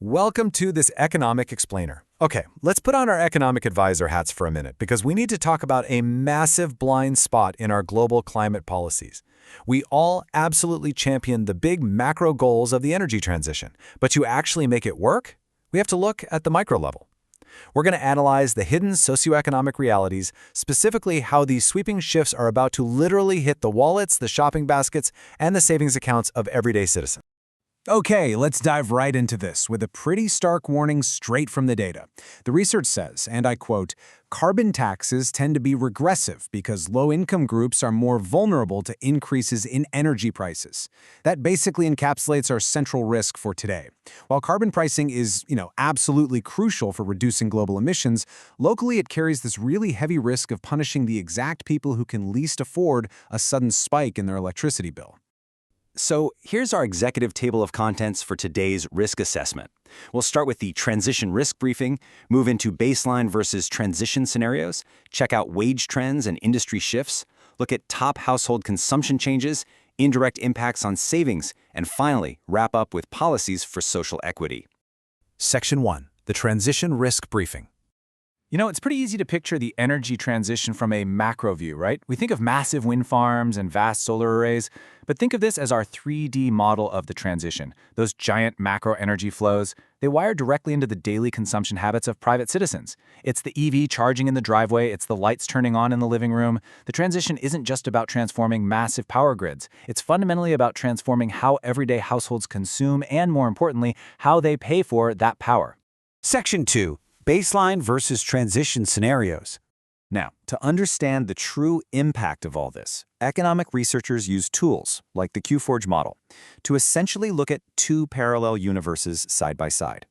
Welcome to this Economic Explainer. Okay, let's put on our economic advisor hats for a minute because we need to talk about a massive blind spot in our global climate policies. We all absolutely champion the big macro goals of the energy transition, but to actually make it work, we have to look at the micro level. We're going to analyze the hidden socioeconomic realities, specifically how these sweeping shifts are about to literally hit the wallets, the shopping baskets, and the savings accounts of everyday citizens. Okay, let's dive right into this with a pretty stark warning straight from the data. The research says, and I quote, "Carbon taxes tend to be regressive because low-income groups are more vulnerable to increases in energy prices." That basically encapsulates our central risk for today. While carbon pricing is, absolutely crucial for reducing global emissions, locally it carries this really heavy risk of punishing the exact people who can least afford a sudden spike in their electricity bill. So here's our executive table of contents for today's risk assessment. We'll start with the transition risk briefing, move into baseline versus transition scenarios, check out wage trends and industry shifts, look at top household consumption changes, indirect impacts on savings, and finally, wrap up with policies for social equity. Section 1. The Transition Risk Briefing. It's pretty easy to picture the energy transition from a macro view, right? We think of massive wind farms and vast solar arrays, but think of this as our 3D model of the transition. Those giant macro energy flows, they wire directly into the daily consumption habits of private citizens. It's the EV charging in the driveway, it's the lights turning on in the living room. The transition isn't just about transforming massive power grids. It's fundamentally about transforming how everyday households consume and, more importantly, how they pay for that power. Section 2. Baseline versus transition scenarios. Now, to understand the true impact of all this, economic researchers use tools, like the Q-Forge model, to essentially look at two parallel universes side by side.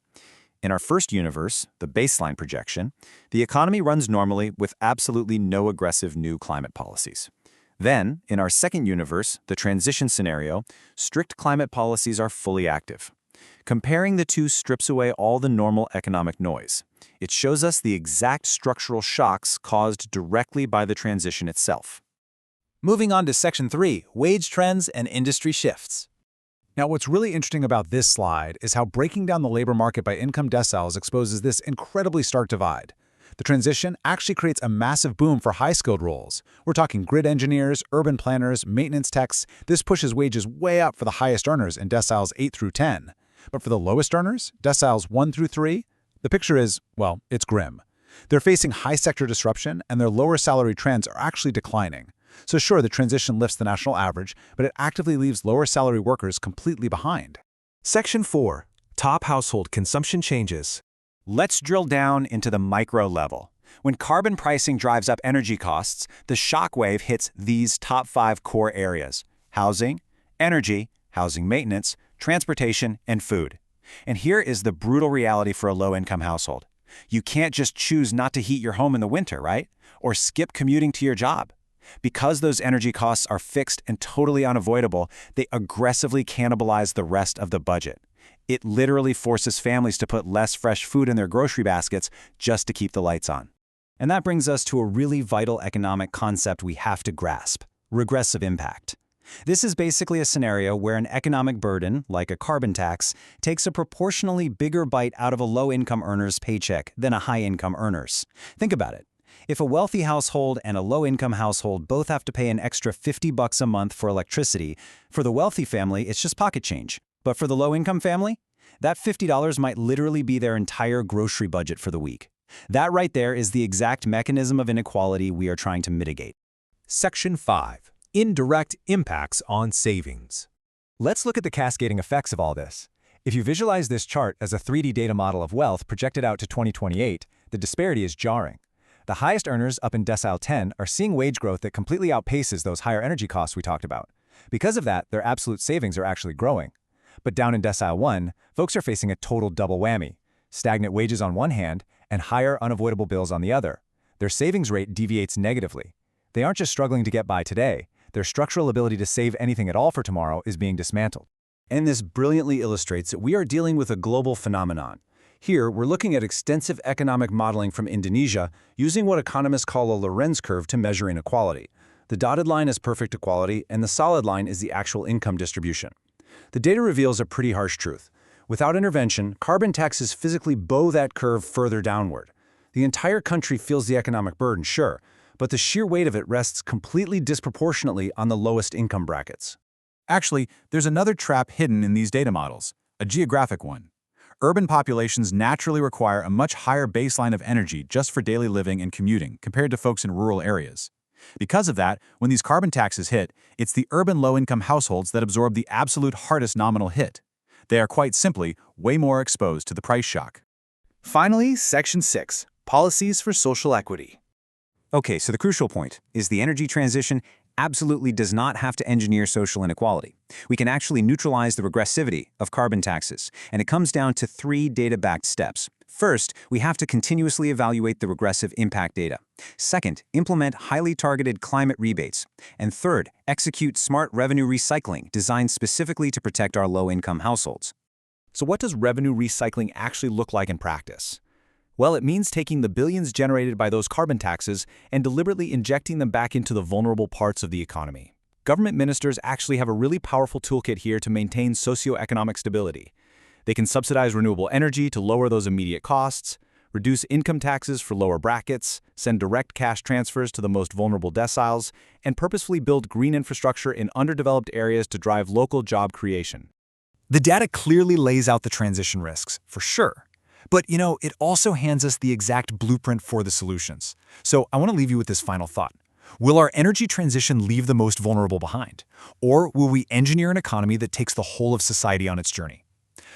In our first universe, the baseline projection, the economy runs normally with absolutely no aggressive new climate policies. Then, in our second universe, the transition scenario, strict climate policies are fully active. Comparing the two strips away all the normal economic noise. It shows us the exact structural shocks caused directly by the transition itself. Moving on to Section 3, wage trends and industry shifts. Now, what's really interesting about this slide is how breaking down the labor market by income deciles exposes this incredibly stark divide. The transition actually creates a massive boom for high-skilled roles. We're talking grid engineers, urban planners, maintenance techs. This pushes wages way up for the highest earners in deciles 8 through 10. But for the lowest earners, deciles 1 through 3, the picture is, well, it's grim. They're facing high sector disruption, and their lower salary trends are actually declining. So sure, the transition lifts the national average, but it actively leaves lower salary workers completely behind. Section 4. Top household consumption changes. Let's drill down into the micro level. When carbon pricing drives up energy costs, the shockwave hits these top 5 core areas: housing, energy, housing maintenance, transportation, and food. And here is the brutal reality for a low-income household. You can't just choose not to heat your home in the winter, right? Or skip commuting to your job. Because those energy costs are fixed and totally unavoidable, they aggressively cannibalize the rest of the budget. It literally forces families to put less fresh food in their grocery baskets just to keep the lights on. And that brings us to a really vital economic concept we have to grasp: regressive impact. This is basically a scenario where an economic burden, like a carbon tax, takes a proportionally bigger bite out of a low-income earner's paycheck than a high-income earner's. Think about it. If a wealthy household and a low-income household both have to pay an extra $50 a month for electricity, for the wealthy family, it's just pocket change. But for the low-income family, that $50 might literally be their entire grocery budget for the week. That right there is the exact mechanism of inequality we are trying to mitigate. Section 5. Indirect impacts on savings. Let's look at the cascading effects of all this. If you visualize this chart as a 3D data model of wealth projected out to 2028, the disparity is jarring. The highest earners up in decile 10 are seeing wage growth that completely outpaces those higher energy costs we talked about. Because of that, their absolute savings are actually growing. But down in decile 1, folks are facing a total double whammy: stagnant wages on one hand and higher unavoidable bills on the other. Their savings rate deviates negatively. They aren't just struggling to get by today. Their structural ability to save anything at all for tomorrow is being dismantled. And this brilliantly illustrates that we are dealing with a global phenomenon. Here, we're looking at extensive economic modeling from Indonesia using what economists call a Lorenz curve to measure inequality. The dotted line is perfect equality, and the solid line is the actual income distribution. The data reveals a pretty harsh truth. Without intervention, carbon taxes physically bow that curve further downward. The entire country feels the economic burden, sure, but the sheer weight of it rests completely disproportionately on the lowest income brackets. Actually, there's another trap hidden in these data models, a geographic one. Urban populations naturally require a much higher baseline of energy just for daily living and commuting compared to folks in rural areas. Because of that, when these carbon taxes hit, it's the urban low-income households that absorb the absolute hardest nominal hit. They are quite simply way more exposed to the price shock. Finally, Section 6, Policies for Social Equity. Okay, so the crucial point is the energy transition absolutely does not have to engineer social inequality. We can actually neutralize the regressivity of carbon taxes, and it comes down to 3 data-backed steps. First, we have to continuously evaluate the regressive impact data. Second, implement highly targeted climate rebates. And third, execute smart revenue recycling designed specifically to protect our low-income households. So what does revenue recycling actually look like in practice? Well, it means taking the billions generated by those carbon taxes and deliberately injecting them back into the vulnerable parts of the economy. Government ministers actually have a really powerful toolkit here to maintain socioeconomic stability. They can subsidize renewable energy to lower those immediate costs, reduce income taxes for lower brackets, send direct cash transfers to the most vulnerable deciles, and purposefully build green infrastructure in underdeveloped areas to drive local job creation. The data clearly lays out the transition risks, for sure. But, it also hands us the exact blueprint for the solutions. So I want to leave you with this final thought. Will our energy transition leave the most vulnerable behind? Or will we engineer an economy that takes the whole of society on its journey?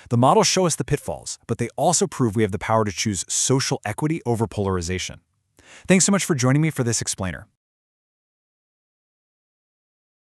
The models show us the pitfalls, but they also prove we have the power to choose social equity over polarization. Thanks so much for joining me for this explainer.